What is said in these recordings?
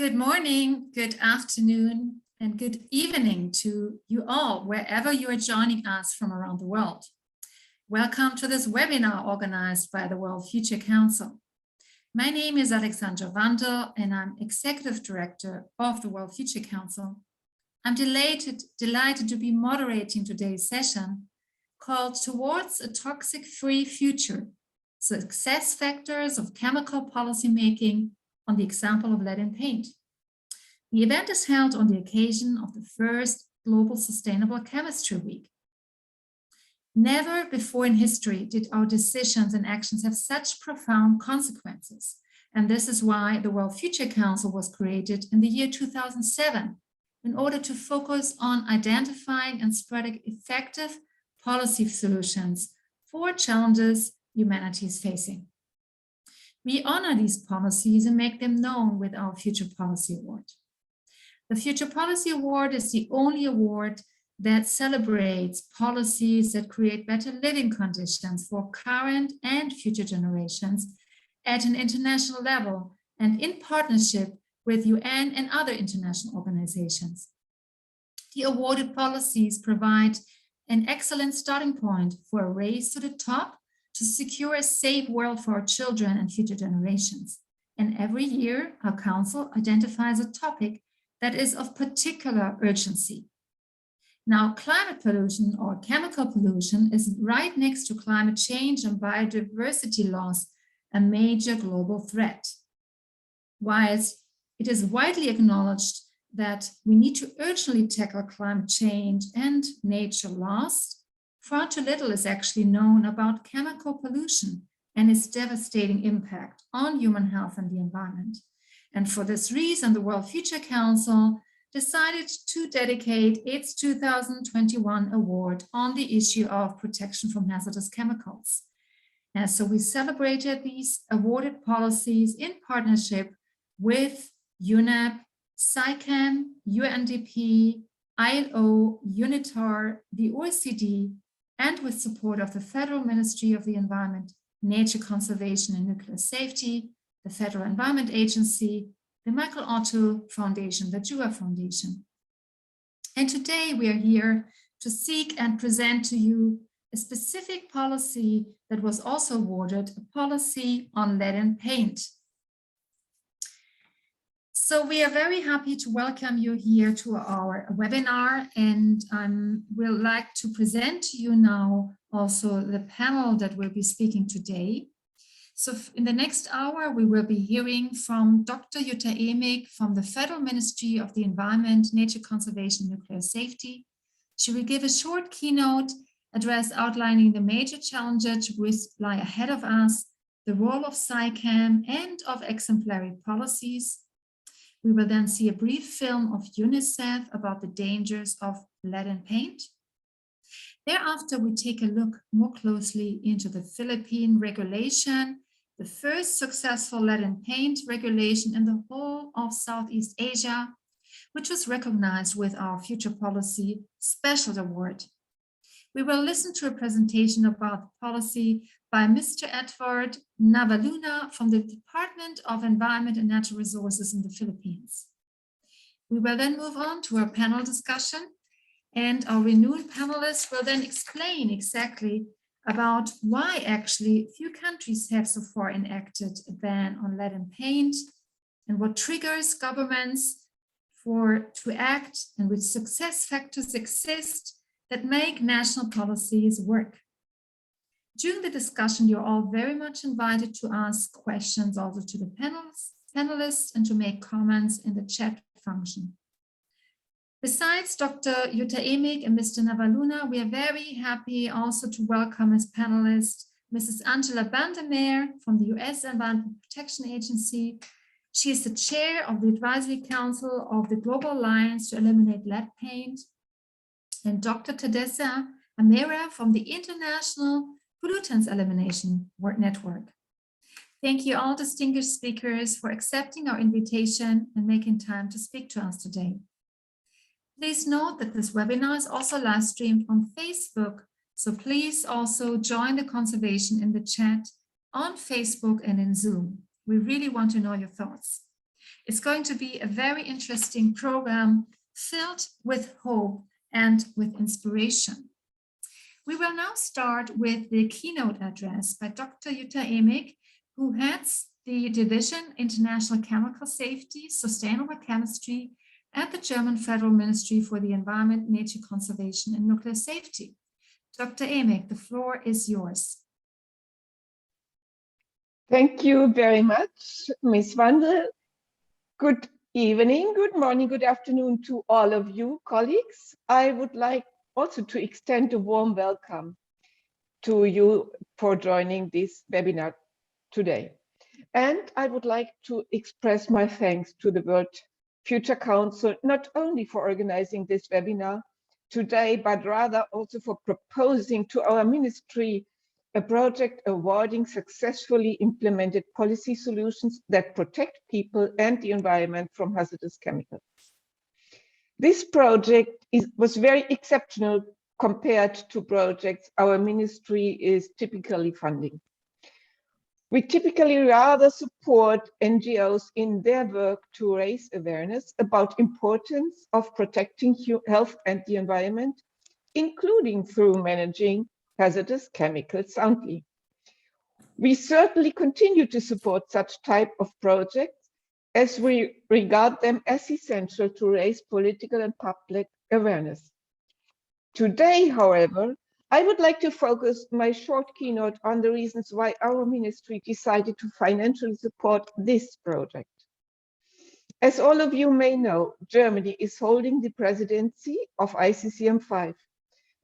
Good morning, good afternoon, and good evening to you all, wherever you are joining us from around the world. Welcome to this webinar organized by the World Future Council. My name is Alexandra Wandel, and I'm Executive Director of the World Future Council. I'm delighted to be moderating today's session called Towards a Toxic-Free Future, Success Factors of Chemical Policymaking on the example of lead in paint. The event is held on the occasion of the first Global Sustainable Chemistry Week. Never before in history did our decisions and actions have such profound consequences. And this is why the World Future Council was created in the year 2007 in order to focus on identifying and spreading effective policy solutions for challenges humanity is facing. We honor these policies and make them known with our Future Policy Award. The Future Policy Award is the only award that celebrates policies that create better living conditions for current and future generations at an international level and in partnership with UN and other international organizations. The awarded policies provide an excellent starting point for a race to the top to secure a safe world for our children and future generations. And every year, our council identifies a topic that is of particular urgency. Now, climate pollution or chemical pollution is right next to climate change and biodiversity loss, a major global threat. Whilst it is widely acknowledged that we need to urgently tackle climate change and nature loss, far too little is actually known about chemical pollution and its devastating impact on human health and the environment. And for this reason, the World Future Council decided to dedicate its 2021 award on the issue of protection from hazardous chemicals. And so we celebrated these awarded policies in partnership with UNEP, SAICM, UNDP, ILO, UNITAR, the OECD, and with support of the Federal Ministry of the Environment, Nature Conservation and Nuclear Safety, the Federal Environment Agency, the Michael Otto Foundation, the JUA Foundation. And today we are here to seek and present to you a specific policy that was also awarded, a policy on lead and paint. So we are very happy to welcome you here to our webinar, and I will like to present to you now also the panel that will be speaking today. So in the next hour, we will be hearing from Dr. Jutta Emig from the Federal Ministry of the Environment, Nature Conservation, and Nuclear Safety. She will give a short keynote address outlining the major challenges which lie ahead of us, the role of SAICM and of exemplary policies. We will then see a brief film of UNICEF about the dangers of lead and paint. Thereafter, we take a look more closely into the Philippine regulation, the first successful lead and paint regulation in the whole of Southeast Asia, which was recognized with our Future Policy Special Award. We will listen to a presentation about the policy by Mr. Edward Navaluna from the Department of Environment and Natural Resources in the Philippines. We will then move on to our panel discussion, and our renewed panelists will then explain exactly about why actually few countries have so far enacted a ban on lead and paint and what triggers governments to act and which success factors exist that make national policies work. During the discussion, you're all very much invited to ask questions also to the panelists and to make comments in the chat function. Besides Dr. Jutta Emig and Mr. Navaluna, we are very happy also to welcome as panelists Mrs. Angela Bandermeer from the US Environmental Protection Agency. She is the chair of the Advisory Council of the Global Alliance to Eliminate Lead Paint, and Dr. Tadessa Amera from the International Pollutants Elimination Network. Thank you all distinguished speakers for accepting our invitation and making time to speak to us today. Please note that this webinar is also live streamed on Facebook, so please also join the conversation in the chat on Facebook and in Zoom. We really want to know your thoughts. It's going to be a very interesting program filled with hope and with inspiration. We will now start with the keynote address by Dr. Jutta Emig, who heads the Division International Chemical Safety, Sustainable Chemistry at the German Federal Ministry for the Environment, Nature Conservation and Nuclear Safety. Dr. Emig, the floor is yours. Thank you very much, Ms. Wandel. Good evening, good morning, good afternoon to all of you colleagues. I would like also to extend a warm welcome to you for joining this webinar today. And I would like to express my thanks to the World Future Council, not only for organizing this webinar today, but rather also for proposing to our ministry a project awarding successfully implemented policy solutions that protect people and the environment from hazardous chemicals. This project was very exceptional compared to projects our ministry is typically funding. We typically rather support NGOs in their work to raise awareness about the importance of protecting health and the environment, including through managing hazardous chemicals soundly. We certainly continue to support such type of projects as we regard them as essential to raise political and public awareness. Today, however, I would like to focus my short keynote on the reasons why our ministry decided to financially support this project. As all of you may know, Germany is holding the presidency of ICCM5.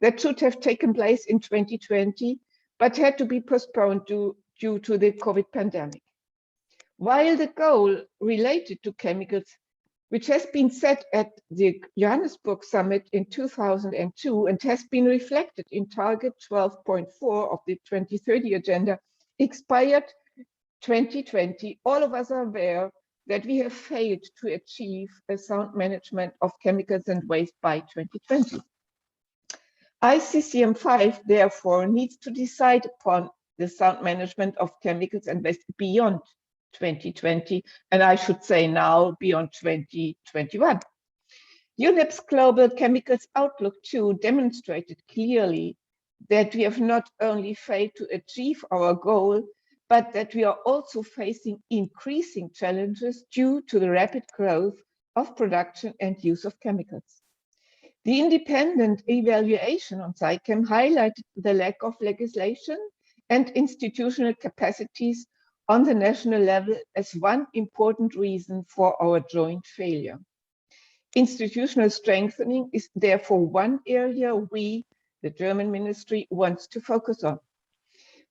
That should have taken place in 2020, but had to be postponed due to the COVID pandemic. While the goal related to chemicals, which has been set at the Johannesburg Summit in 2002 and has been reflected in Target 12.4 of the 2030 Agenda, expired 2020, all of us are aware that we have failed to achieve a sound management of chemicals and waste by 2020. ICCM5 therefore needs to decide upon the sound management of chemicals and waste beyond 2020, and I should say now beyond 2021. UNEP's Global Chemicals Outlook 2 demonstrated clearly that we have not only failed to achieve our goal, but that we are also facing increasing challenges due to the rapid growth of production and use of chemicals. The independent evaluation on SciChem highlighted the lack of legislation and institutional capacities on the national level as one important reason for our joint failure. Institutional strengthening is therefore one area we, the German ministry, wants to focus on.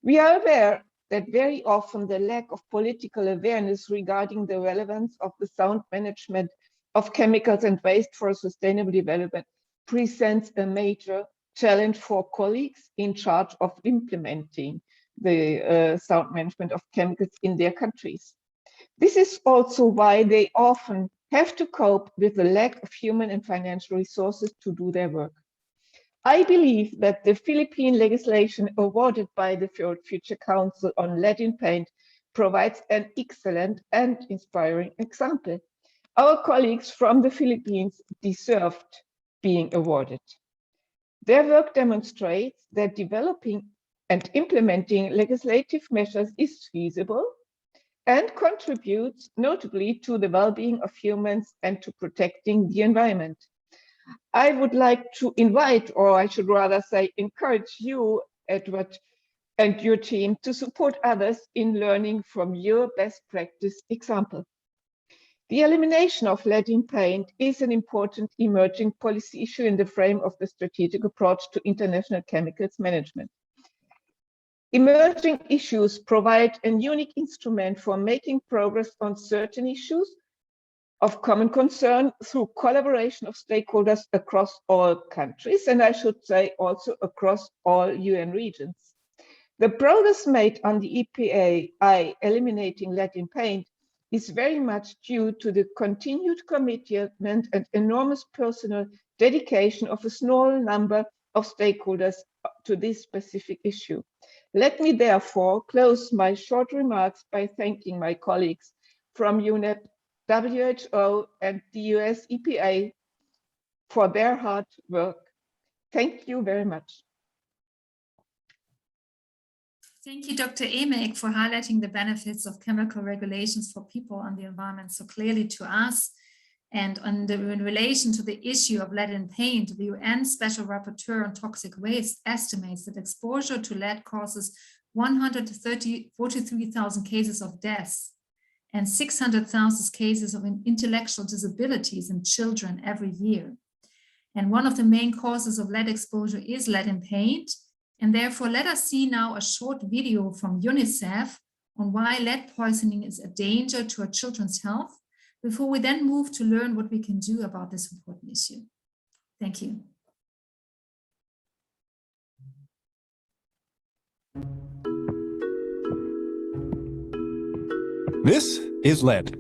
We are aware that very often the lack of political awareness regarding the relevance of the sound management of chemicals and waste for sustainable development presents a major challenge for colleagues in charge of implementing the sound management of chemicals in their countries. This is also why they often have to cope with the lack of human and financial resources to do their work. I believe that the Philippine legislation awarded by the Future Council on lead in paint provides an excellent and inspiring example. Our colleagues from the Philippines deserved being awarded. Their work demonstrates that developing and implementing legislative measures is feasible and contributes notably to the well-being of humans and to protecting the environment. I would like to invite, or I should rather say encourage you, Edward, and your team to support others in learning from your best practice example. The elimination of lead in paint is an important emerging policy issue in the frame of the strategic approach to international chemicals management. Emerging issues provide a unique instrument for making progress on certain issues of common concern through collaboration of stakeholders across all countries, and I should say also across all UN regions. The progress made on the EPA eliminating lead in paint is very much due to the continued commitment and enormous personal dedication of a small number of stakeholders to this specific issue. Let me therefore close my short remarks by thanking my colleagues from UNEP WHO, and the US EPA for their hard work. Thank you very much. Thank you, Dr. Emek, for highlighting the benefits of chemical regulations for people and the environment so clearly to us. And in relation to the issue of lead in paint, the UN Special Rapporteur on Toxic Waste estimates that exposure to lead causes 143,000 cases of deaths and 600,000 cases of intellectual disabilities in children every year. And one of the main causes of lead exposure is lead in paint. And therefore, let us see now a short video from UNICEF on why lead poisoning is a danger to our children's health, before we then move to learn what we can do about this important issue. Thank you. This is lead.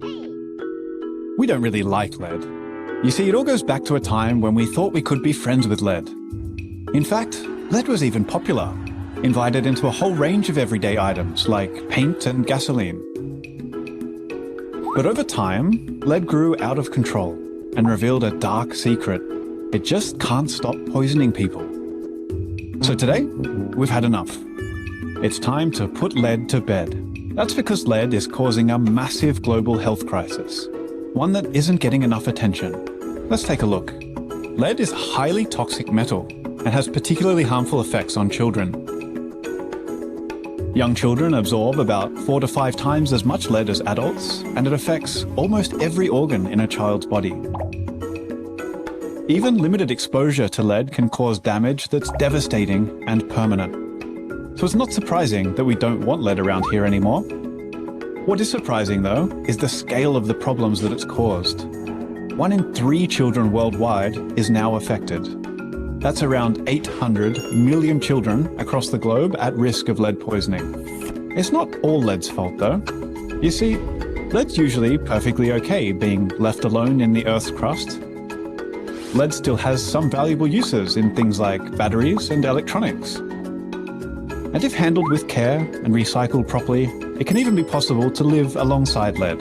We don't really like lead. You see, it all goes back to a time when we thought we could be friends with lead. In fact, lead was even popular, invited into a whole range of everyday items like paint and gasoline. But over time, lead grew out of control and revealed a dark secret. It just can't stop poisoning people. So today, we've had enough. It's time to put lead to bed. That's because lead is causing a massive global health crisis, one that isn't getting enough attention. Let's take a look. Lead is a highly toxic metal and has particularly harmful effects on children. Young children absorb about 4 to 5 times as much lead as adults, and it affects almost every organ in a child's body. Even limited exposure to lead can cause damage that's devastating and permanent. So it's not surprising that we don't want lead around here anymore. What is surprising, though, is the scale of the problems that it's caused. 1 in 3 children worldwide is now affected. That's around 800 million children across the globe at risk of lead poisoning. It's not all lead's fault, though. You see, lead's usually perfectly okay being left alone in the Earth's crust. Lead still has some valuable uses in things like batteries and electronics. And if handled with care and recycled properly, it can even be possible to live alongside lead.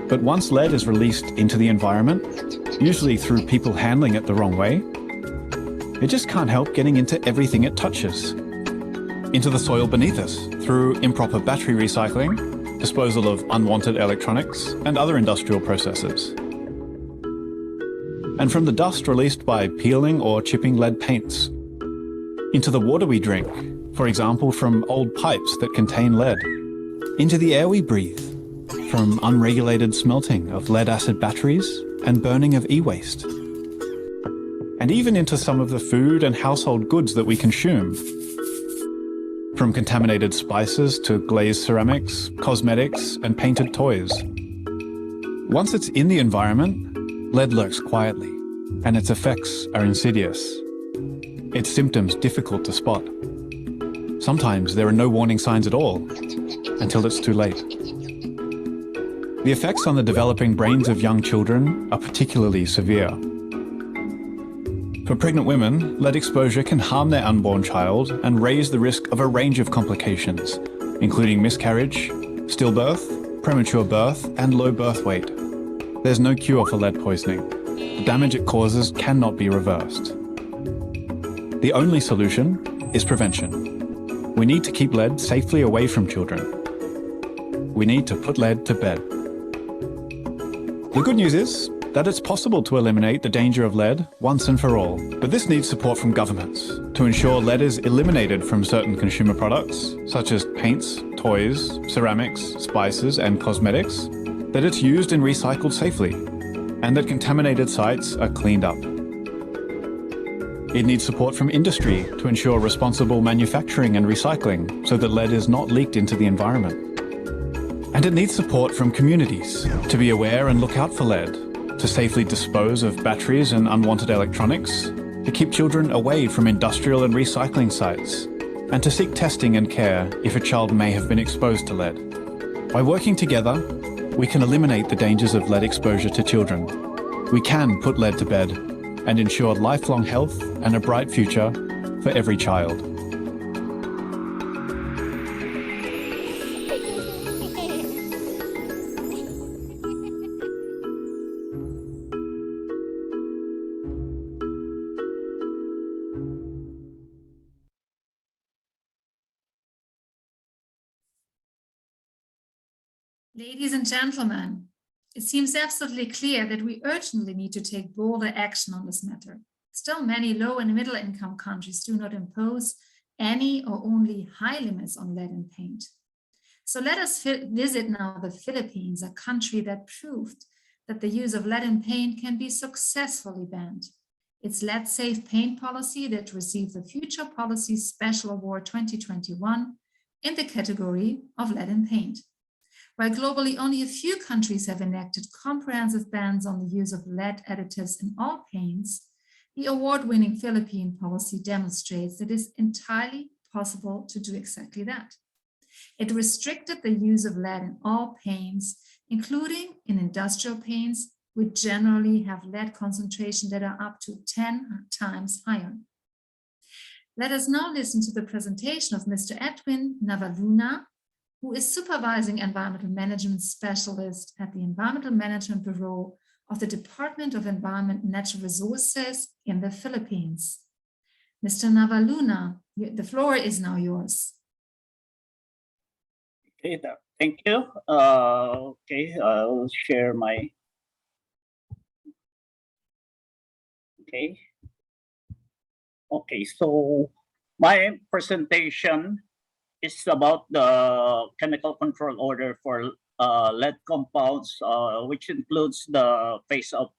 But once lead is released into the environment, usually through people handling it the wrong way, it just can't help getting into everything it touches. Into the soil beneath us through improper battery recycling, disposal of unwanted electronics, and other industrial processes. And from the dust released by peeling or chipping lead paints. Into the water we drink, for example from old pipes that contain lead. Into the air we breathe, from unregulated smelting of lead-acid batteries and burning of e-waste. And even into some of the food and household goods that we consume. From contaminated spices to glazed ceramics, cosmetics, and painted toys. Once it's in the environment, lead lurks quietly, and its effects are insidious. Its symptoms difficult to spot. Sometimes there are no warning signs at all, until it's too late. The effects on the developing brains of young children are particularly severe. For pregnant women, lead exposure can harm their unborn child and raise the risk of a range of complications, including miscarriage, stillbirth, premature birth, and low birth weight. There's no cure for lead poisoning. The damage it causes cannot be reversed. The only solution is prevention. We need to keep lead safely away from children. We need to put lead to bed. The good news is that it's possible to eliminate the danger of lead once and for all. But this needs support from governments to ensure lead is eliminated from certain consumer products, such as paints, toys, ceramics, spices, and cosmetics, that it's used and recycled safely, and that contaminated sites are cleaned up. It needs support from industry to ensure responsible manufacturing and recycling so that lead is not leaked into the environment. And it needs support from communities to be aware and look out for lead, to safely dispose of batteries and unwanted electronics, to keep children away from industrial and recycling sites, and to seek testing and care if a child may have been exposed to lead. By working together, we can eliminate the dangers of lead exposure to children. We can put lead to bed and ensure lifelong health and a bright future for every child. Ladies and gentlemen, it seems absolutely clear that we urgently need to take bolder action on this matter. Still, many low and middle income countries do not impose any or only high limits on lead in paint. So let us visit now the Philippines, a country that proved that the use of lead in paint can be successfully banned. Its lead-safe paint policy that received the Future Policy Special Award 2021 in the category of lead in paint. While globally only a few countries have enacted comprehensive bans on the use of lead additives in all paints, the award-winning Philippine policy demonstrates that it is entirely possible to do exactly that. It restricted the use of lead in all paints, including in industrial paints, which generally have lead concentration that are up to 10 times higher. Let us now listen to the presentation of Mr. Edwin Navaluna, who is Supervising Environmental Management Specialist at the Environmental Management Bureau of the Department of Environment and Natural Resources in the Philippines. Mr. Navaluna, the floor is now yours. Okay, thank you. Okay, I'll share my. Okay. Okay, so my presentation is about the chemical control order for lead compounds, which includes the phase of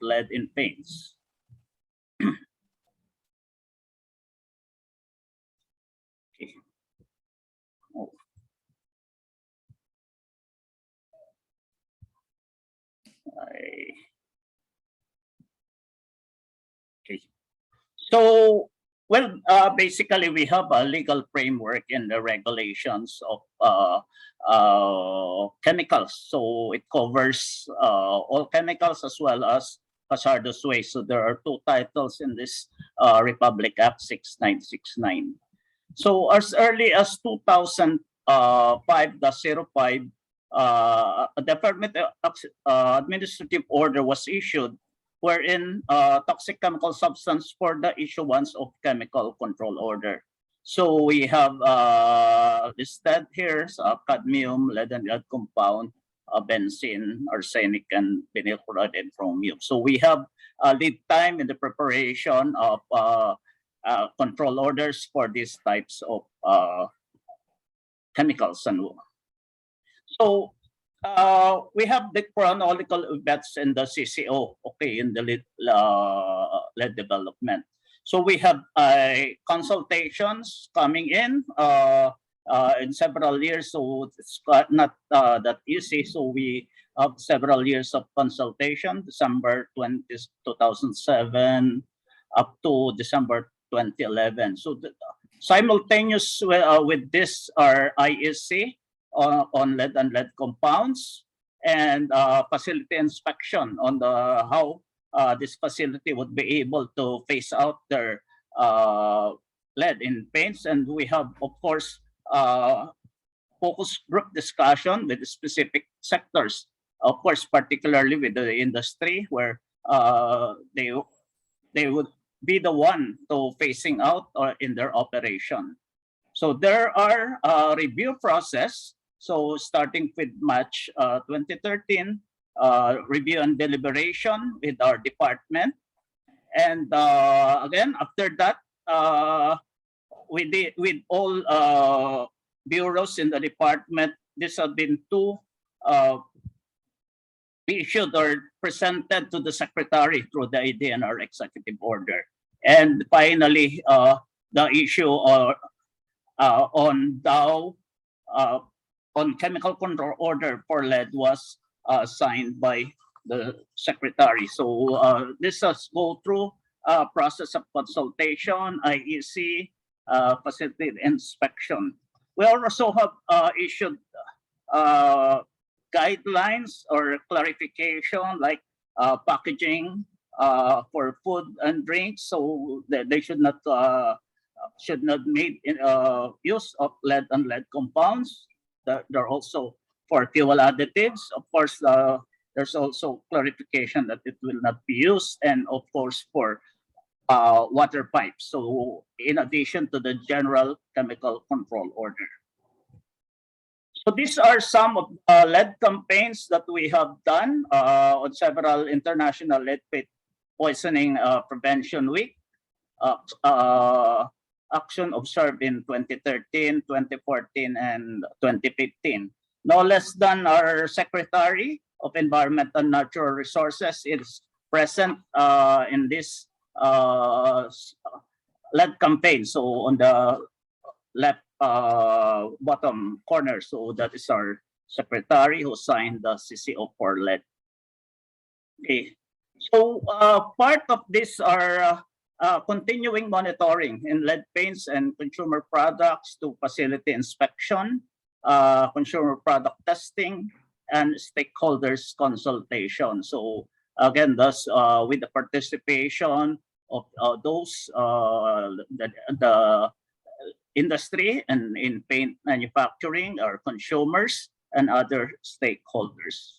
lead in paints. Okay. Oh. Okay. So, well, basically, we have a legal framework in the regulations of chemicals. So it covers all chemicals as well as hazardous waste. So there are two titles in this Republic Act 6969. So as early as 2005-05, a department administrative order was issued wherein toxic chemical substance for the issuance of chemical control order. So we have listed here cadmium, lead and lead compound, benzene, arsenic, and vinyl chloride and chromium. So we have lead time in the preparation of control orders for these types of chemicals. And so we have the chronological events in the CCO, okay, in the lead development. So we have consultations coming in several years, so it's not that easy. So we have several years of consultation, December 2007 up to December 2011. So simultaneous with this are IEC on lead and lead compounds and facility inspection on how this facility would be able to phase out their lead in paints. And we have, of course, focus group discussion with specific sectors, of course, particularly with the industry, where they would be the one to phasing out in their operation. So there are review process. So starting with March 2013, review and deliberation with our department. And again, after that, with all bureaus in the department, these have been two issued or presented to the secretary through the IDNR executive order. And finally, the issue on DAO, on chemical control order for lead was signed by the secretary. So this has go through process of consultation, IEC, facility inspection. We also have issued guidelines or clarification like packaging for food and drinks, so they should not make use of lead and lead compounds. They're also for fuel additives. Of course, there's also clarification that it will not be used, and of course for water pipes. So in addition to the general chemical control order. So these are some of lead campaigns that we have done on several international lead poisoning prevention week. Action observed in 2013, 2014, and 2015. No less than our Secretary of Environment and Natural Resources is present in this lead campaign. So on the left bottom corner, so that is our Secretary who signed the CCO for lead. Okay, so part of this are continuing monitoring in lead paints and consumer products to facility inspection, consumer product testing, and stakeholders consultation. So again, thus with the participation of those the industry and in paint manufacturing, or consumers and other stakeholders.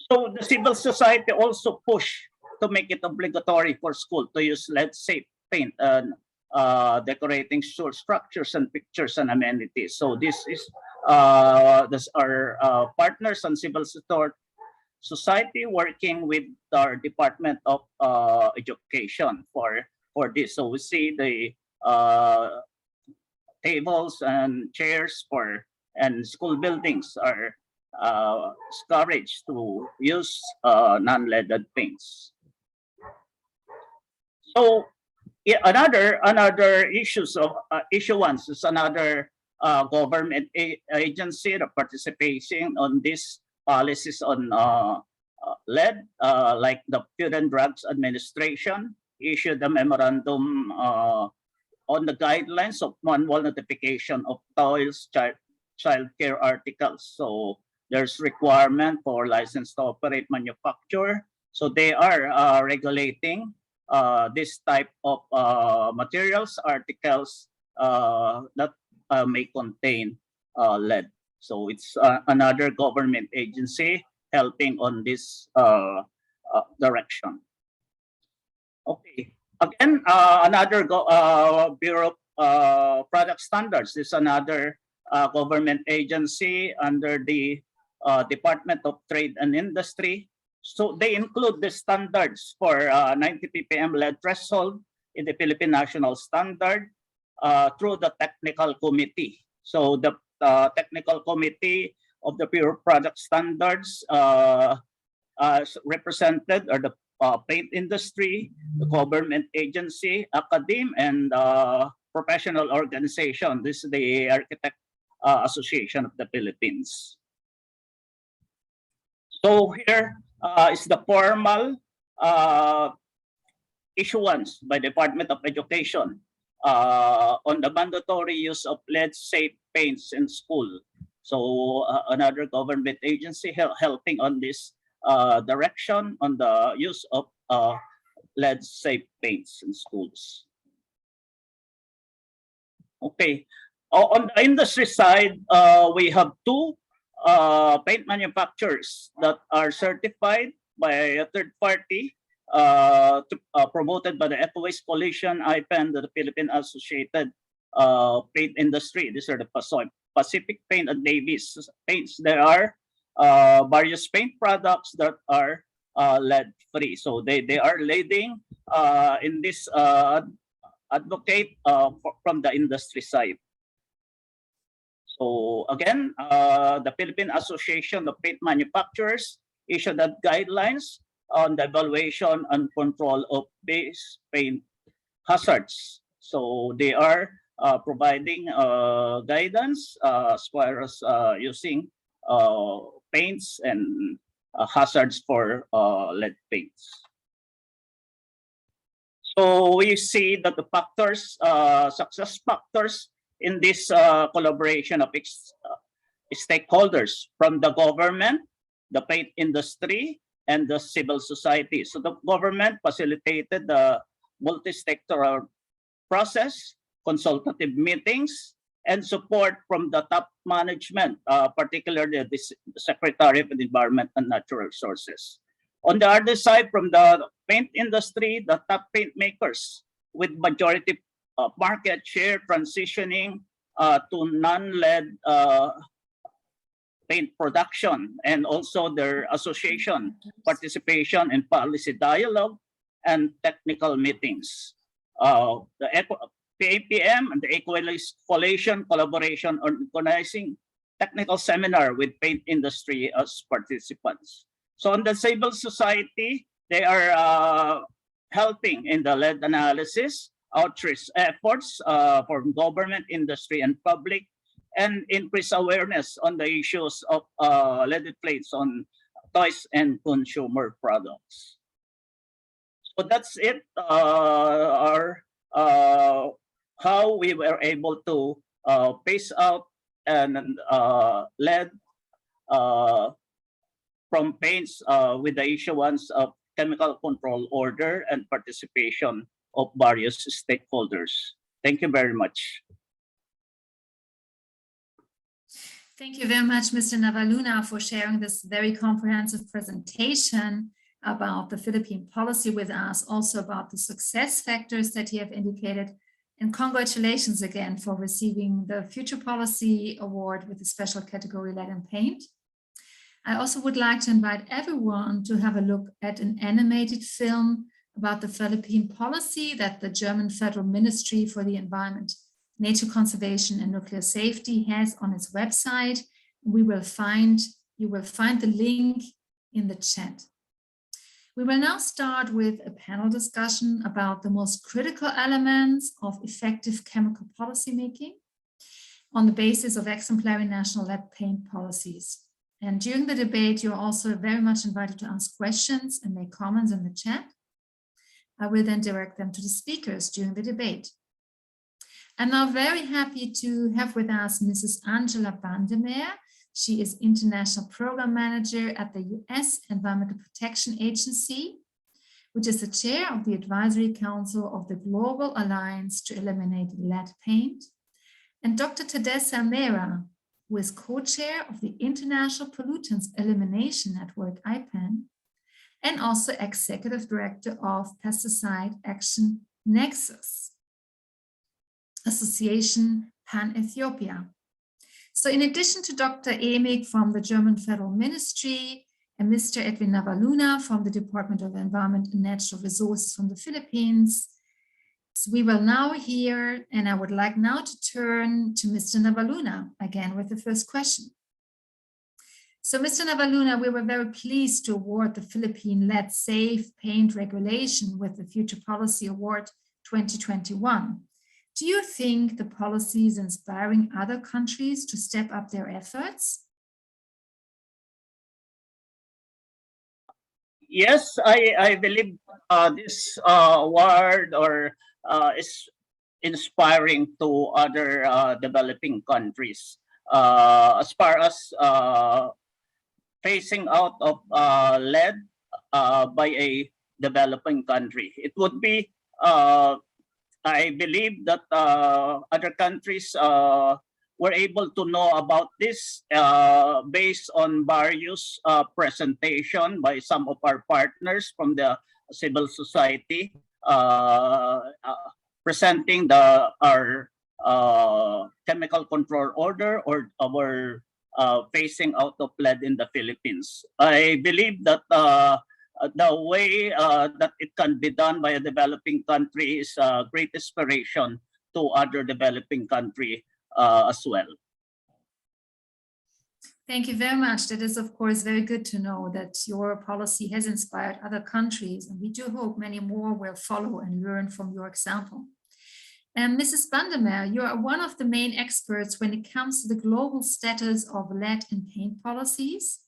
So the civil society also push to make it obligatory for school to use lead-safe paint and decorating structures and pictures and amenities. So this is our partners and civil society working with our Department of Education for this. So we see the tables and chairs and school buildings are discouraged to use non-leaded paints. So yeah, another issues of issuance is another government agency that participating on these policies on lead, like the Food and Drugs Administration issued a memorandum on the guidelines of manual notification of toys, child care articles. So there's requirement for license to operate manufacture. So they are regulating this type of materials, articles that may contain lead. So it's another government agency helping on this direction. Okay, again, another Bureau of Product Standards is another government agency under the Department of Trade and Industry. So they include the standards for 90 ppm lead threshold in the Philippine National Standard through the Technical Committee. So the Technical Committee of the Bureau of Product Standards represented are the paint industry, the government agency, academe, and professional organization. This is the Architect Association of the Philippines. So here is the formal issuance by Department of Education on the mandatory use of lead-safe paints in school. So another government agency helping on this direction on the use of lead-safe paints in schools. Okay, on the industry side, we have two paint manufacturers that are certified by a third party, promoted by the EcoWaste Coalition, IPEN, the Philippine Associated Paint Industry. These are the Pacific Paint and Davis paints. There are various paint products that are lead-free. So they are leading in this advocate from the industry side. So again, the Philippine Association of Paint Manufacturers issued that guidelines on the evaluation and control of base paint hazards. So they are providing guidance as far as using paints and hazards for lead paints. So we see that the factors, success factors in this collaboration of stakeholders from the government, the paint industry, and the civil society. So the government facilitated the multi-sectoral process, consultative meetings, and support from the top management, particularly the Secretary of the Environment and Natural Resources. On the other side, from the paint industry, the top paint makers with majority market share transitioning to non-lead paint production, and also their association participation in policy dialogue and technical meetings. The PAPM and the Coalition Collaboration on Organizing Technical Seminar with paint industry as participants. So on the civil society, they are helping in the lead analysis, outreach efforts for government, industry, and public, and increase awareness on the issues of leaded plates on toys and consumer products. So that's it, how we were able to phase out and lead from paints with the issuance of chemical control order and participation of various stakeholders. Thank you very much. Thank you very much, Mr. Navaluna, for sharing this very comprehensive presentation about the Philippine policy with us, also about the success factors that you have indicated. And congratulations again for receiving the Future Policy Award with the special category Lead and Paint. I also would like to invite everyone to have a look at an animated film about the Philippine policy that the German Federal Ministry for the Environment, Nature Conservation and Nuclear Safety has on its website. You will find the link in the chat. We will now start with a panel discussion about the most critical elements of effective chemical policymaking on the basis of exemplary national lead paint policies. And during the debate, you're also very much invited to ask questions and make comments in the chat. I will then direct them to the speakers during the debate. I'm now very happy to have with us Mrs. Angela Bandemer. She is International Program Manager at the US Environmental Protection Agency, which is the chair of the Advisory Council of the Global Alliance to Eliminate Lead Paint, and Dr. Tadessa Mera, who is co-chair of the International Pollutants Elimination Network, IPEN, and also Executive Director of Pesticide Action Nexus Association Pan-Ethiopia. So in addition to Dr. Emig from the German Federal Ministry and Mr. Edwin Navaluna from the Department of Environment and Natural Resources from the Philippines, so we will now hear, and I would like now to turn to Mr. Navaluna again with the first question. So Mr. Navaluna, we were very pleased to award the Philippine Lead Safe Paint Regulation with the Future Policy Award 2021. Do you think the policy is inspiring other countries to step up their efforts? Yes, I believe this award is inspiring to other developing countries. As far as phasing out of lead by a developing country, it would be I believe that other countries were able to know about this based on various presentation by some of our partners from the civil society presenting our chemical control order or our phasing out of lead in the Philippines. I believe that the way that it can be done by a developing country is a great inspiration to other developing countries as well. Thank you very much. That is, of course, very good to know that your policy has inspired other countries, and we do hope many more will follow and learn from your example. And Mrs. Bandemer, you are one of the main experts when it comes to the global status of lead and paint policies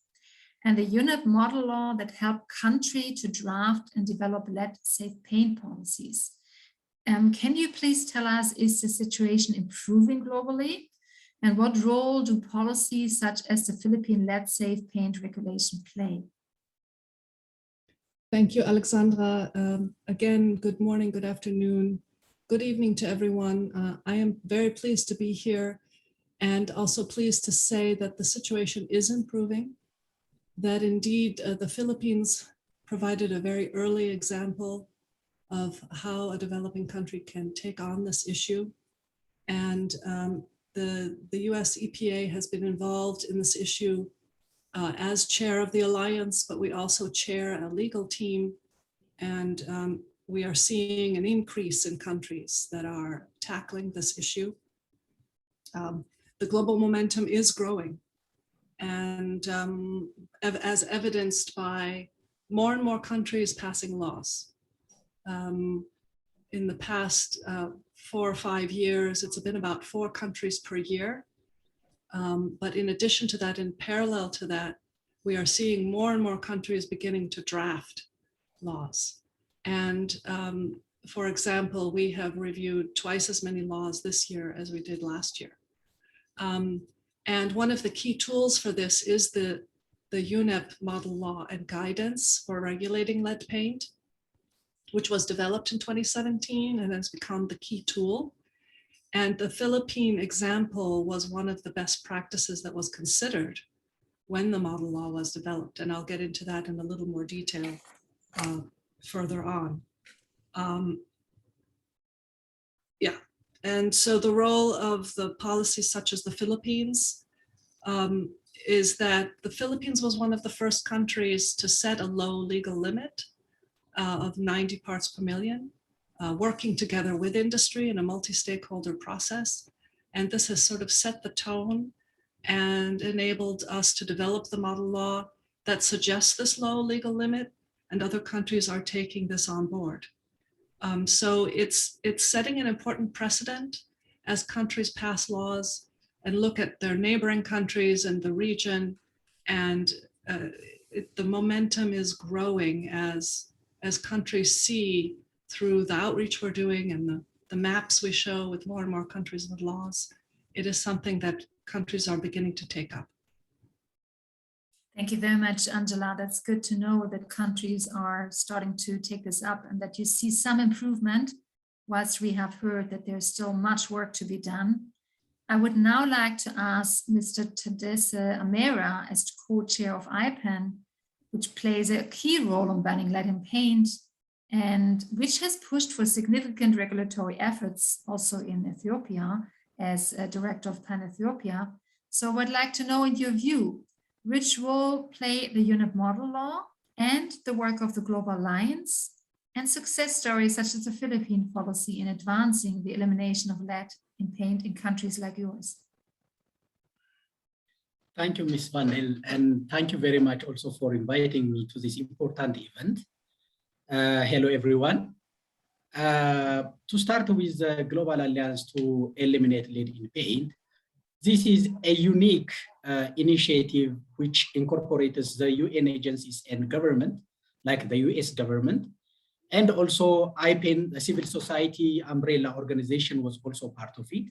and the unit model law that help country to draft and develop lead-safe paint policies. Can you please tell us, is the situation improving globally? And what role do policies such as the Philippine lead-safe paint regulation play? Thank you, Alexandra. Again, good morning, good afternoon, good evening to everyone. I am very pleased to be here and also pleased to say that the situation is improving, that indeed the Philippines provided a very early example of how a developing country can take on this issue. And the US EPA has been involved in this issue as chair of the alliance, but we also chair a legal team, and we are seeing an increase in countries that are tackling this issue. The global momentum is growing, and as evidenced by more and more countries passing laws. In the past 4 or 5 years, it's been about 4 countries per year. But in addition to that, in parallel to that, we are seeing more and more countries beginning to draft laws. And for example, we have reviewed twice as many laws this year as we did last year. And one of the key tools for this is the UNEP model law and guidance for regulating lead paint, which was developed in 2017 and has become the key tool. And the Philippine example was one of the best practices that was considered when the model law was developed. And I'll get into that in a little more detail further on. Yeah, and so the role of the policies such as the Philippines is that the Philippines was one of the first countries to set a low legal limit of 90 parts per million, working together with industry in a multi-stakeholder process. And this has sort of set the tone and enabled us to develop the model law that suggests this low legal limit, and other countries are taking this on board. So it's setting an important precedent as countries pass laws and look at their neighboring countries and the region, and the momentum is growing as countries see through the outreach we're doing and the maps we show with more and more countries with laws. It is something that countries are beginning to take up. Thank you very much, Angela. That's good to know that countries are starting to take this up and that you see some improvement, whilst we have heard that there's still much work to be done. I would now like to ask Mr. Tadesse Amera, as co-chair of IPAN, which plays a key role in banning lead in paint and which has pushed for significant regulatory efforts also in Ethiopia as a director of PAN Ethiopia. So I'd like to know, in your view, which role play the UNEP model law and the work of the Global Alliance and success stories such as the Philippine policy in advancing the elimination of lead in paint in countries like yours? Thank you, Ms. Vanel, and thank you very much also for inviting me to this important event. Hello, everyone. To start with the Global Alliance to Eliminate Lead in Paint, this is a unique initiative which incorporates the UN agencies and government, like the US government, and also IPAN, the civil society umbrella organization, was also part of it,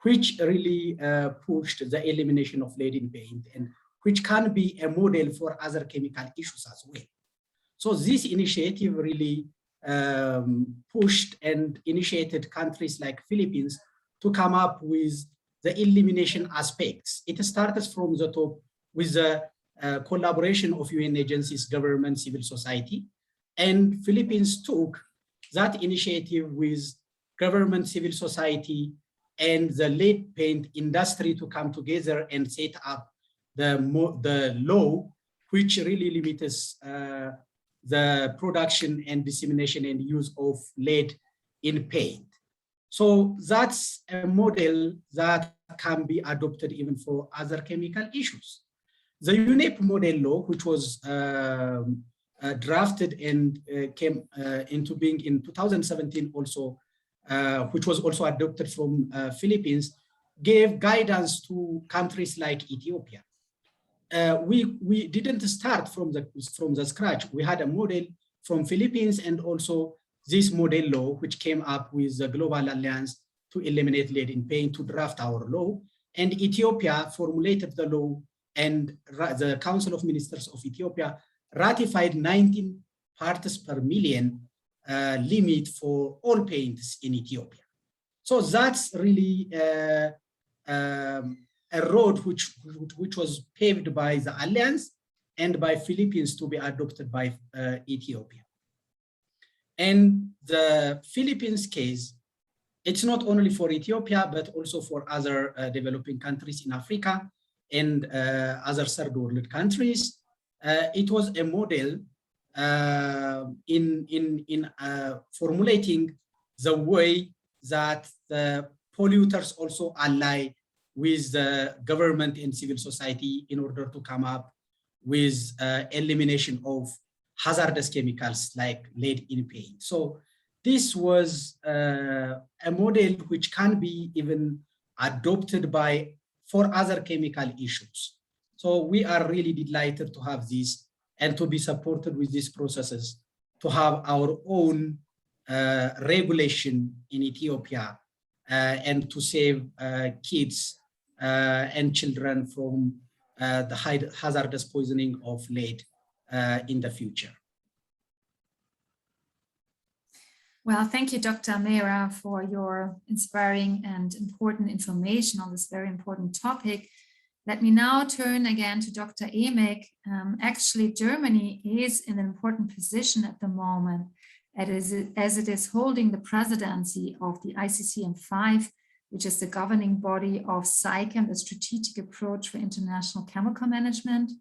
which really pushed the elimination of lead in paint, and which can be a model for other chemical issues as well. So this initiative really pushed and initiated countries like Philippines to come up with the elimination aspects. It starts from the top with the collaboration of UN agencies, government, civil society, and Philippines took that initiative with government, civil society, and the lead paint industry to come together and set up the law, which really limits the production and dissemination and use of lead in paint. So that's a model that can be adopted even for other chemical issues. The UNEP model law, which was drafted and came into being in 2017 also, which was also adopted from Philippines, gave guidance to countries like Ethiopia. We didn't start from the scratch. We had a model from Philippines and also this model law, which came up with the Global Alliance to Eliminate Lead in Paint to draft our law. And Ethiopia formulated the law, and the Council of Ministers of Ethiopia ratified 19 parts per million limit for all paints in Ethiopia. So that's really a road which was paved by the Alliance and by Philippines to be adopted by Ethiopia. And the Philippines case it's not only for Ethiopia, but also for other developing countries in Africa and other third world countries. It was a model in formulating the way that the polluters also ally with the government and civil society in order to come up with elimination of hazardous chemicals like lead in paint. So this was a model which can be even adopted for other chemical issues. So we are really delighted to have this and to be supported with these processes, to have our own regulation in Ethiopia and to save kids and children from the hazardous poisoning of lead in the future. Well, thank you, Dr. Mera, for your inspiring and important information on this very important topic. Let me now turn again to Dr. Emek. Actually, Germany is in an important position at the moment as it is holding the presidency of the ICCM5, which is the governing body of SAICHEM, the Strategic Approach for International Chemical Management.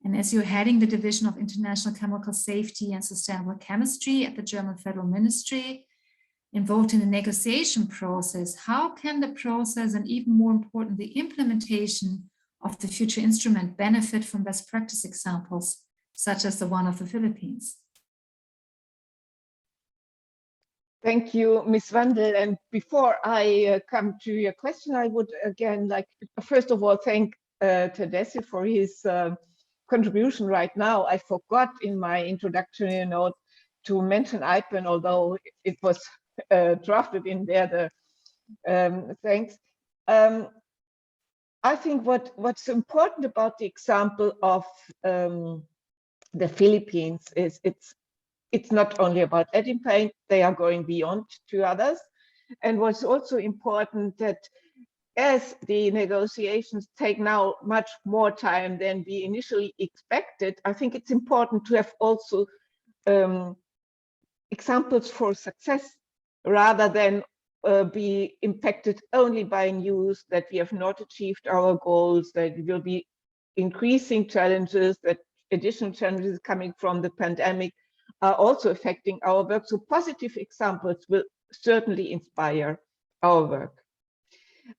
And as you're heading the Division of International Chemical Safety and Sustainable Chemistry at the German Federal Ministry, involved in the negotiation process, how can the process and even more important, the implementation of the future instrument benefit from best practice examples, such as the one of the Philippines? Thank you, Ms. Wandel. And before I come to your question, I would again like, first of all, thank Tadesse for his contribution right now. I forgot in my introductory note to mention IPEN, although it was drafted in there, thanks. I think what's important about the example of the Philippines is it's not only about lead paint, they are going beyond to others. And what's also important that as the negotiations take now much more time than we initially expected, I think it's important to have also examples for success rather than be impacted only by news that we have not achieved our goals, that we will be increasing challenges, that additional challenges coming from the pandemic are also affecting our work. So positive examples will certainly inspire our work.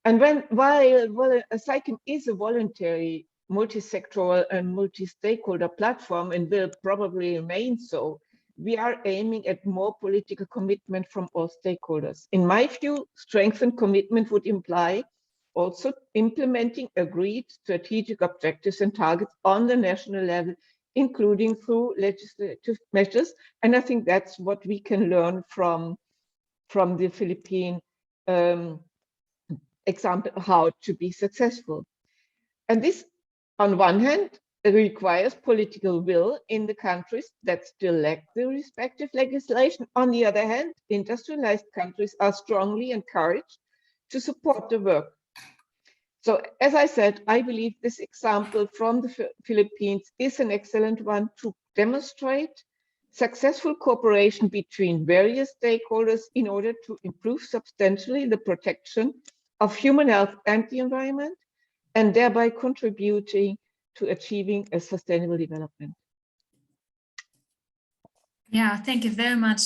And while SAICHEM is a voluntary, multi-sectoral and multi-stakeholder platform and will probably remain so, we are aiming at more political commitment from all stakeholders. In my view, strengthened commitment would imply also implementing agreed strategic objectives and targets on the national level, including through legislative measures. And I think that's what we can learn from the Philippine example, how to be successful. And this, on one hand, requires political will in the countries that still lack the respective legislation. On the other hand, industrialized countries are strongly encouraged to support the work. So as I said, I believe this example from the Philippines is an excellent one to demonstrate successful cooperation between various stakeholders in order to improve substantially the protection of human health and the environment, and thereby contributing to achieving a sustainable development. Yeah, thank you very much,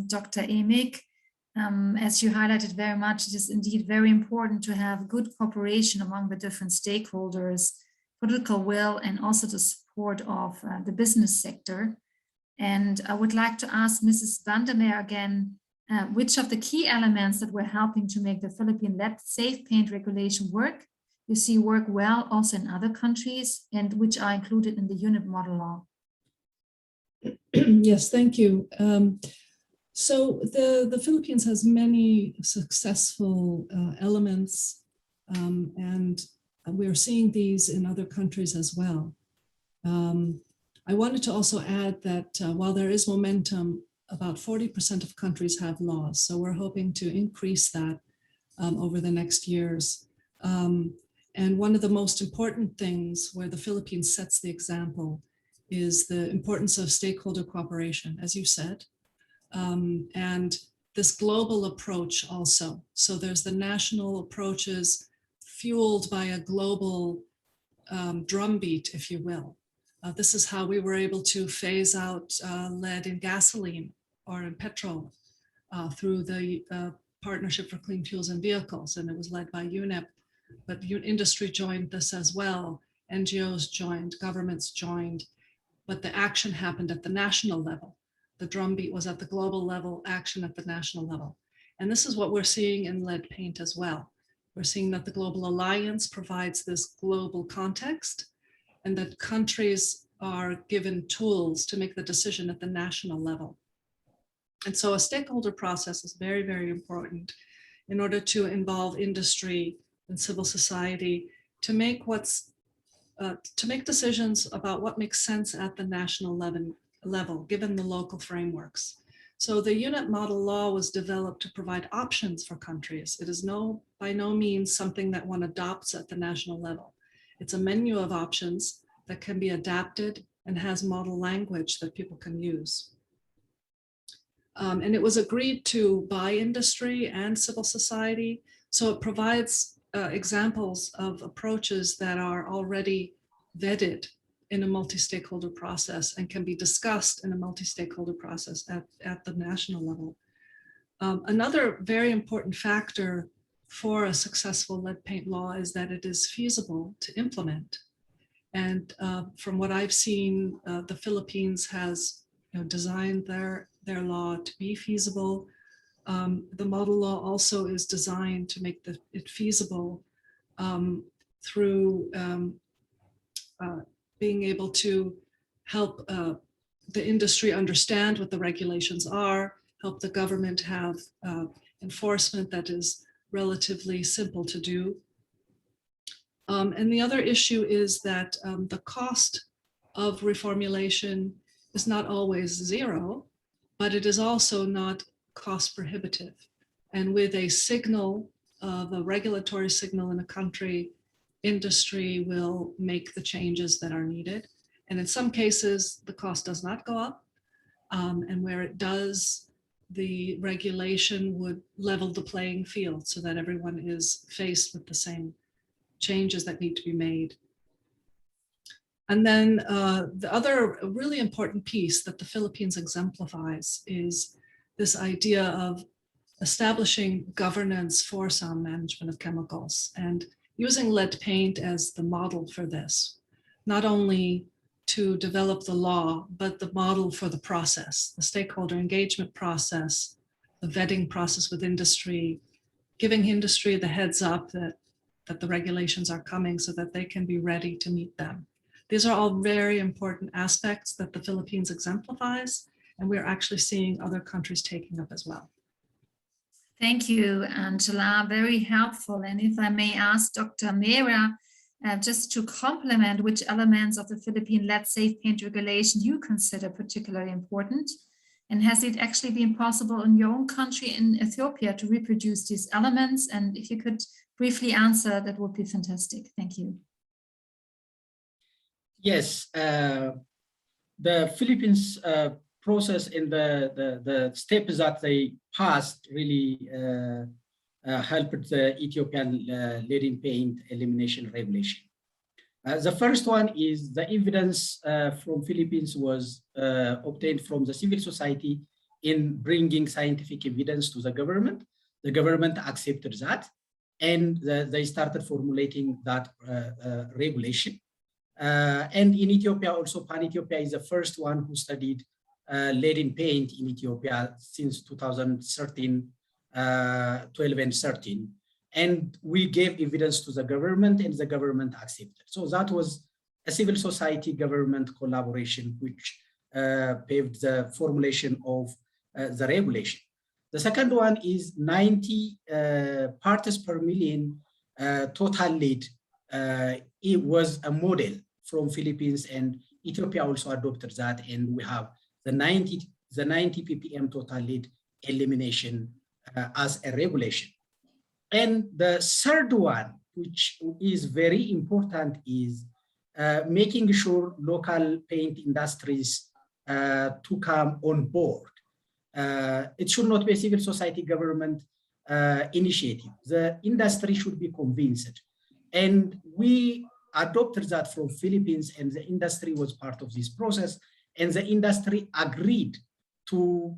Dr. Emek. As you highlighted very much, it is indeed very important to have good cooperation among the different stakeholders, political will, and also the support of the business sector. And I would like to ask Mrs. Vandermeer again, which of the key elements that were helping to make the Philippine lead safe paint regulation work, you see work well also in other countries, and which are included in the unit model law? Yes, thank you. So the Philippines has many successful elements, and we're seeing these in other countries as well. I wanted to also add that while there is momentum, about 40% of countries have laws. So we're hoping to increase that over the next years. And one of the most important things where the Philippines sets the example is the importance of stakeholder cooperation, as you said. And this global approach also. So there's the national approaches fueled by a global drumbeat, if you will. This is how we were able to phase out lead in gasoline or in petrol through the Partnership for Clean Fuels and Vehicles, and it was led by UNEP, but industry joined this as well. NGOs joined, governments joined, but the action happened at the national level. The drumbeat was at the global level, action at the national level. And this is what we're seeing in lead paint as well. We're seeing that the Global Alliance provides this global context, and that countries are given tools to make the decision at the national level. And so a stakeholder process is very, very important in order to involve industry and civil society to make decisions about what makes sense at the national level, given the local frameworks. So the UNEP model law was developed to provide options for countries. It is by no means something that one adopts at the national level. It's a menu of options that can be adapted and has model language that people can use. And it was agreed to by industry and civil society. So it provides examples of approaches that are already vetted in a multi-stakeholder process and can be discussed in a multi-stakeholder process at the national level. Another very important factor for a successful lead paint law is that it is feasible to implement. And from what I've seen, the Philippines has designed their law to be feasible. The model law also is designed to make it feasible through being able to help the industry understand what the regulations are, help the government have enforcement that is relatively simple to do. And the other issue is that the cost of reformulation is not always zero, but it is also not cost prohibitive. And with a signal, the regulatory signal in a country, industry will make the changes that are needed. And in some cases, the cost does not go up. And where it does, the regulation would level the playing field so that everyone is faced with the same changes that need to be made. And then the other really important piece that the Philippines exemplifies is this idea of establishing governance for sound management of chemicals and using lead paint as the model for this, not only to develop the law, but the model for the process, the stakeholder engagement process, the vetting process with industry, giving industry the heads up that the regulations are coming so that they can be ready to meet them. These are all very important aspects that the Philippines exemplifies, and we're actually seeing other countries taking up as well. Thank you, Angela, very helpful. And if I may ask Dr. Mera, just to complement which elements of the Philippine lead safe paint regulation you consider particularly important, and has it actually been possible in your own country in Ethiopia to reproduce these elements? And if you could briefly answer, that would be fantastic. Thank you. Yes, the Philippines process in the steps that they passed really helped the Ethiopian lead in paint elimination regulation. The first one is the evidence from Philippines was obtained from the civil society in bringing scientific evidence to the government. The government accepted that, and they started formulating that regulation. And in Ethiopia also, Pan Ethiopia is the first one who studied lead in paint in Ethiopia since 2013, 12 and 13. And we gave evidence to the government and the government accepted. So that was a civil society government collaboration, which paved the formulation of the regulation. The second one is 90 parts per million total lead. It was a model from Philippines, and Ethiopia also adopted that, and we have the 90 ppm total lead elimination as a regulation. And the third one, which is very important, is making sure local paint industries to come on board. It should not be a civil society government initiative. The industry should be convinced. And we adopted that from Philippines, and the industry was part of this process, and the industry agreed to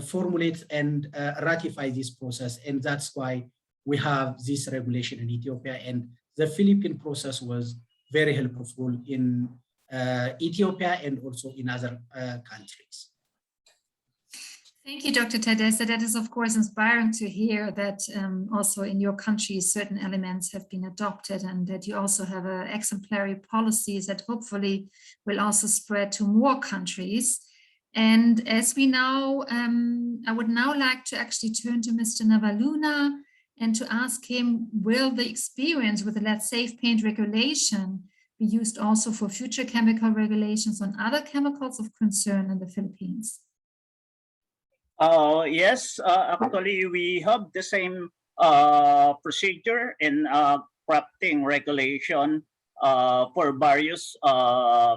formulate and ratify this process. And that's why we have this regulation in Ethiopia. And the Philippine process was very helpful in Ethiopia and also in other countries. Thank you, Dr. Tadesse. That is, of course, inspiring to hear that also in your country, certain elements have been adopted and that you also have exemplary policies that hopefully will also spread to more countries. And as we know, I would now like to actually turn to Mr. Navaluna and to ask him, will the experience with the lead safe paint regulation be used also for future chemical regulations on other chemicals of concern in the Philippines? Yes, actually, we have the same procedure in crafting regulation for various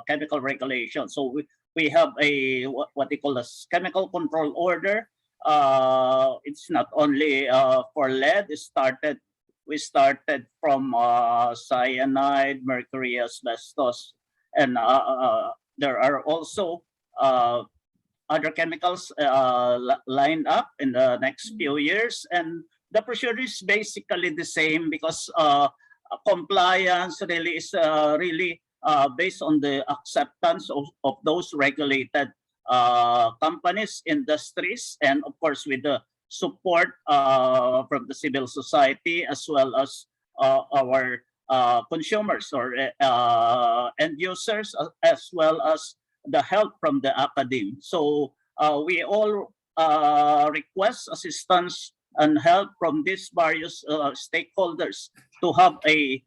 chemical regulations. So we have a what they call a chemical control order. It's not only for lead. We started from cyanide, mercury, asbestos, and there are also other chemicals lined up in the next few years. And the procedure is basically the same because compliance really is based on the acceptance of those regulated companies, industries, and of course with the support from the civil society as well as our consumers or end users, as well as the help from the academe. So we all request assistance and help from these various stakeholders to have a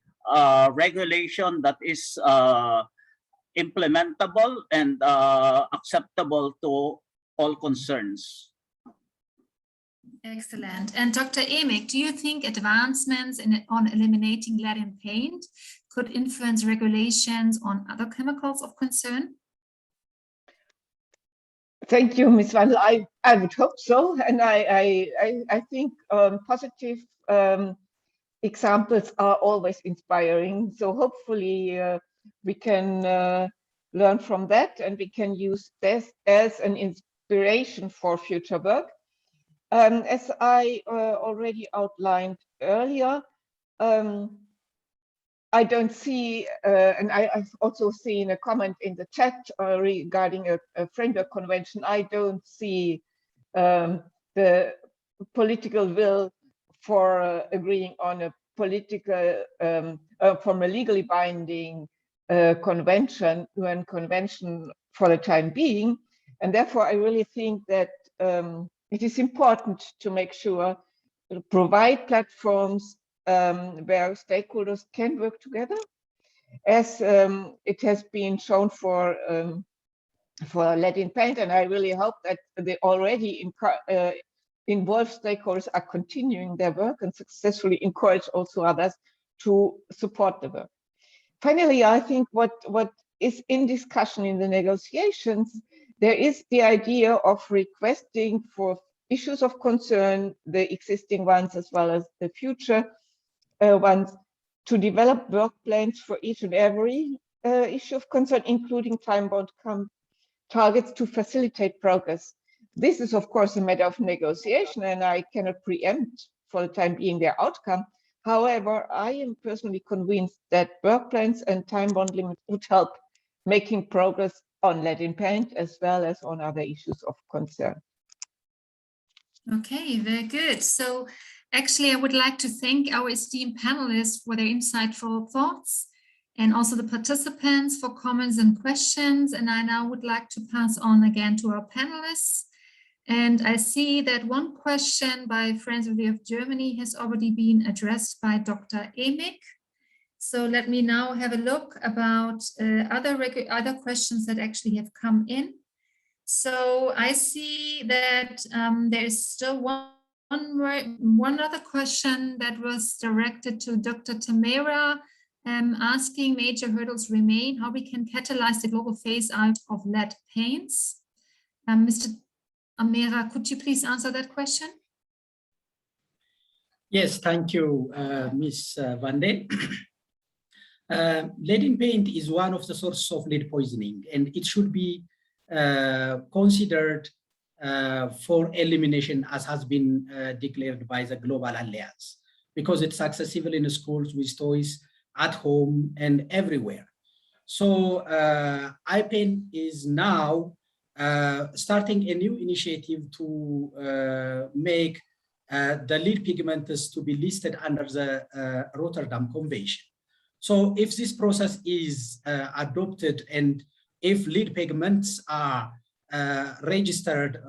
regulation that is implementable and acceptable to all concerns. Excellent. And Dr. Emig, do you think advancements on eliminating lead in paint could influence regulations on other chemicals of concern? Thank you, Ms. Wandel. I would hope so. And I think positive examples are always inspiring. So hopefully we can learn from that and we can use this as an inspiration for future work. As I already outlined earlier, I don't see, and I've also seen a comment in the chat regarding a framework convention. I don't see the political will for agreeing on a political, from a legally binding convention, UN convention for the time being. And therefore, I really think that it is important to make sure to provide platforms where stakeholders can work together, as it has been shown for lead in paint. And I really hope that the already involved stakeholders are continuing their work and successfully encourage also others to support the work. Finally, I think what is in discussion in the negotiations, there is the idea of requesting for issues of concern, the existing ones as well as the future ones, to develop work plans for each and every issue of concern, including time-bound targets to facilitate progress. This is, of course, a matter of negotiation, and I cannot preempt for the time being their outcome. However, I am personally convinced that work plans and time-bound limits would help making progress on lead in paint as well as on other issues of concern. Okay, very good. So actually, I would like to thank our esteemed panelists for their insightful thoughts and also the participants for comments and questions. And I now would like to pass on again to our panelists. And I see that one question by Friends of the Earth Germany has already been addressed by Dr. Emig. So let me now have a look about other questions that actually have come in. So I see that there is still one other question that was directed to Dr. Tamara, asking major hurdles remain, how we can catalyze the global phase out of lead paints. Mr. Amira, could you please answer that question? Yes, thank you, Ms. Vande. Lead in paint is one of the sources of lead poisoning, and it should be considered for elimination, as has been declared by the Global Alliance, because it's accessible in schools, with toys, at home, and everywhere. So IPEN is now starting a new initiative to make the lead pigments to be listed under the Rotterdam Convention. So if this process is adopted, and if lead pigments are registered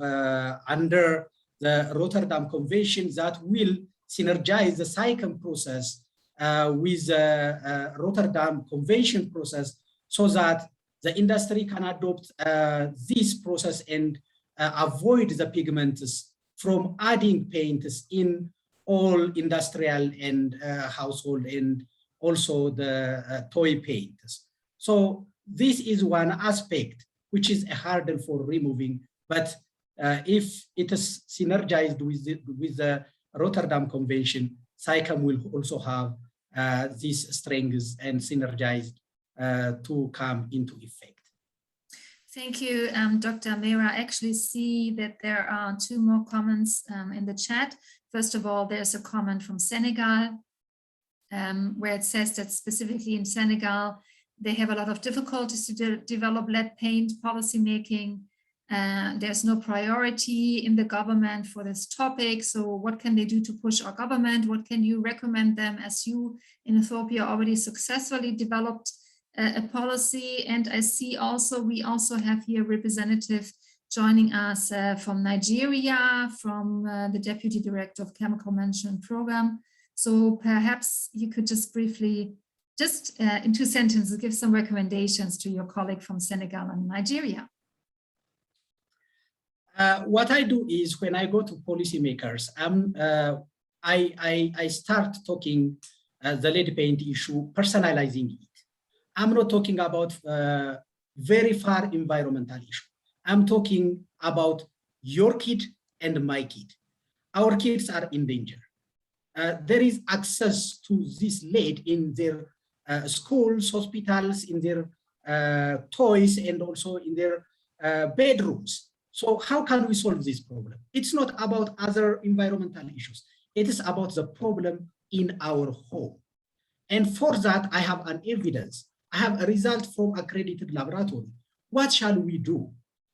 under the Rotterdam Convention, that will synergize the SAICM process with the Rotterdam Convention process, so that the industry can adopt this process and avoid the pigments from adding paints in all industrial and household, and also the toy paints. So this is one aspect which is a hurdle for removing, but if it is synergized with the Rotterdam Convention, SAICM will also have these strengths and synergized to come into effect. Thank you, Dr. Amira. I actually see that there are two more comments in the chat. First of all, there's a comment from Senegal, where it says that specifically in Senegal, they have a lot of difficulties to develop lead paint policy making. There's no priority in the government for this topic. So what can they do to push our government? What can you recommend them, as you in Ethiopia already successfully developed a policy? And I see also, we also have here a representative joining us from Nigeria, from the Deputy Director of Chemical Management Program. So perhaps you could just briefly, just in 2 sentences, give some recommendations to your colleague from Senegal and Nigeria. What I do is, when I go to policymakers, I start talking the lead paint issue, personalizing it. I'm not talking about very far environmental issue. I'm talking about your kid and my kid. Our kids are in danger. There is access to this lead in their schools, hospitals, in their toys, and also in their bedrooms. So how can we solve this problem? It's not about other environmental issues. It is about the problem in our home. And for that, I have an evidence. I have a result from accredited laboratory. What shall we do?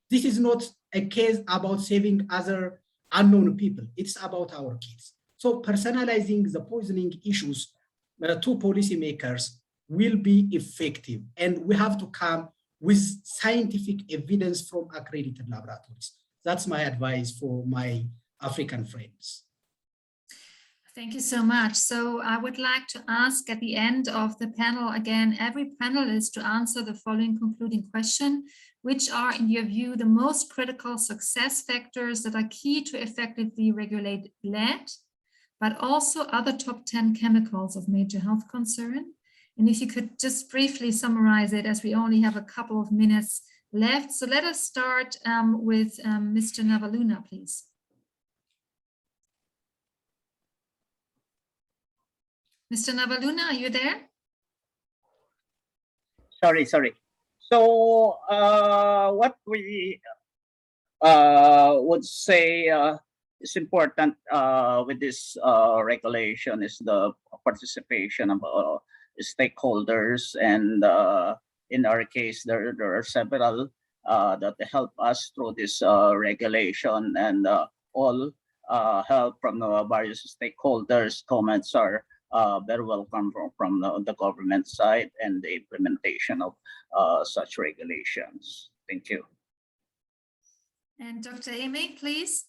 This is not a case about saving other unknown people. It's about our kids. So personalizing the poisoning issues to policymakers will be effective. And we have to come with scientific evidence from accredited laboratories. That's my advice for my African friends. Thank you so much. So I would like to ask at the end of the panel, again, every panelist to answer the following concluding question: which are, in your view, the most critical success factors that are key to effectively regulate lead, but also other top 10 chemicals of major health concern? And if you could just briefly summarize it, as we only have a couple of minutes left. So let us start with Mr. Navaluna, please. Mr. Navaluna, are you there? Sorry. So what we would say is important with this regulation is the participation of stakeholders, and in our case, there are several that help us through this regulation, and all help from the various stakeholders. Comments are very welcome from the government side and the implementation of such regulations. Thank you. And Dr. Amy, please.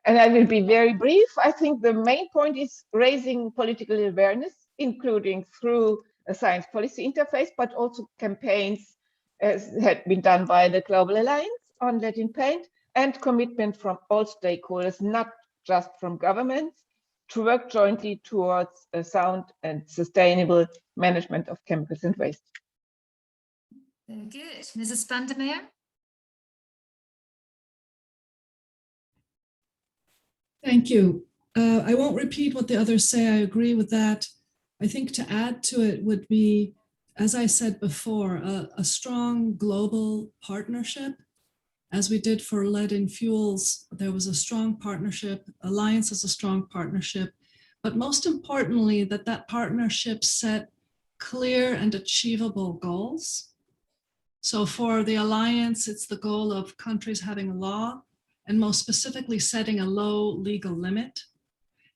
And I will be very brief. I think the main point is raising political awareness, including through a science policy interface, but also campaigns, as had been done by the Global Alliance on lead in paint, and commitment from all stakeholders, not just from governments, to work jointly towards a sound and sustainable management of chemicals and waste. Very good. Mrs. Vandermeer? Thank you. I won't repeat what the others say. I agree with that. I think to add to it would be, as I said before, a strong global partnership. As we did for lead in fuels, there was a strong partnership. Alliance is a strong partnership. But most importantly, that partnership set clear and achievable goals. So for the Alliance, it's the goal of countries having a law, and most specifically setting a low legal limit.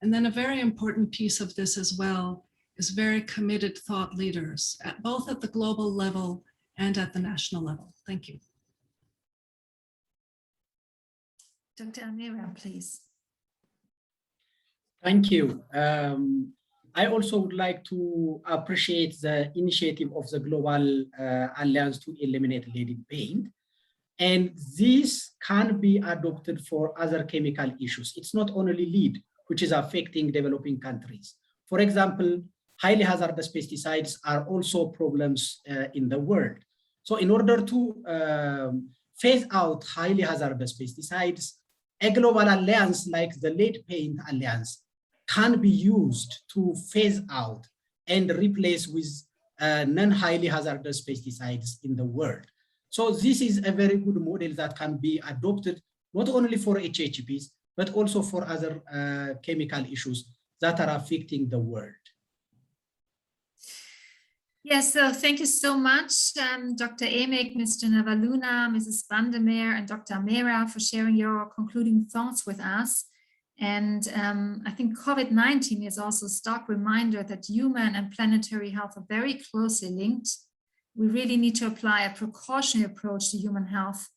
And then a very important piece of this as well is very committed thought leaders, both at the global level and at the national level. Thank you. Dr. Amira, please. Thank you. I also would like to appreciate the initiative of the Global Alliance to Eliminate Lead in Paint. And this can be adopted for other chemical issues. It's not only lead, which is affecting developing countries. For example, highly hazardous pesticides are also problems in the world. So in order to phase out highly hazardous pesticides, a global alliance like the Lead Paint Alliance can be used to phase out and replace with non-highly hazardous pesticides in the world. So this is a very good model that can be adopted not only for HHPs, but also for other chemical issues that are affecting the world. Yes, so thank you so much, Dr. Emek, Mr. Navaluna, Mrs. Vandermeer, and Dr. Amira for sharing your concluding thoughts with us. And I think COVID-19 is also a stark reminder that human and planetary health are very closely linked. We really need to apply a precautionary approach to human health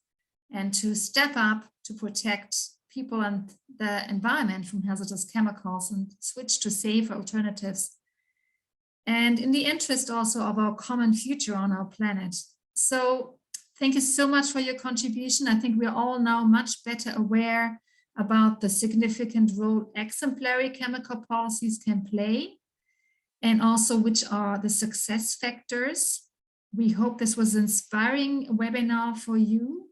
and to step up to protect people and the environment from hazardous chemicals and switch to safer alternatives. And in the interest also of our common future on our planet. So thank you so much for your contribution. I think we're all now much better aware about the significant role exemplary chemical policies can play, and also which are the success factors. We hope this was an inspiring webinar for you.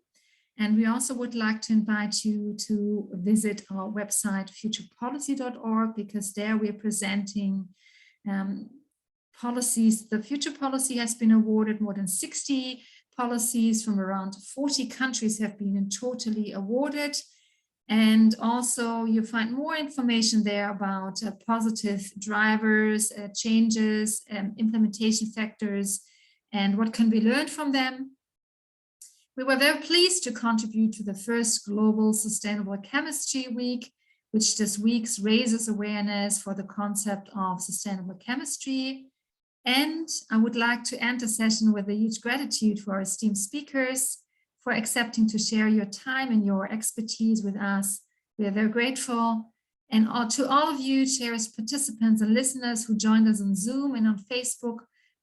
And we also would like to invite you to visit our website, futurepolicy.org, because there we're presenting policies. The Future Policy has been awarded. More than 60 policies from around 40 countries have been totally awarded. And also you find more information there about positive drivers, changes, implementation factors, and what can be learned from them. We were very pleased to contribute to the first Global Sustainable Chemistry Week, which this week raises awareness for the concept of sustainable chemistry. And I would like to end the session with a huge gratitude for our esteemed speakers for accepting to share your time and your expertise with us. We are very grateful. And to all of you, cherished participants and listeners who joined us on Zoom and on Facebook,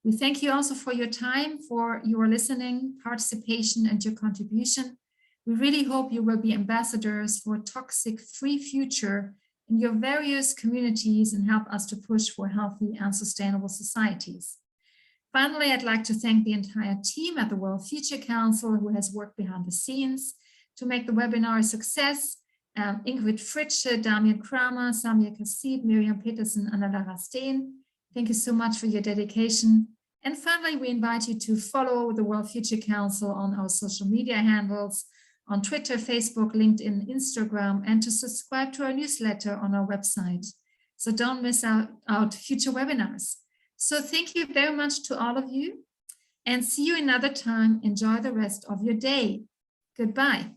we thank you also for your time, for your listening, participation, and your contribution. We really hope you will be ambassadors for a toxic-free future in your various communities and help us to push for healthy and sustainable societies. Finally, I'd like to thank the entire team at the World Future Council who has worked behind the scenes to make the webinar a success. Ingrid Fritsche, Damian Kramer, Samir Kassib, Miriam Peterson, Anna-Lara Steen. Thank you so much for your dedication. And finally, we invite you to follow the World Future Council on our social media handles, on Twitter, Facebook, LinkedIn, Instagram, and to subscribe to our newsletter on our website. So don't miss out future webinars. So thank you very much to all of you and see you another time. Enjoy the rest of your day. Goodbye.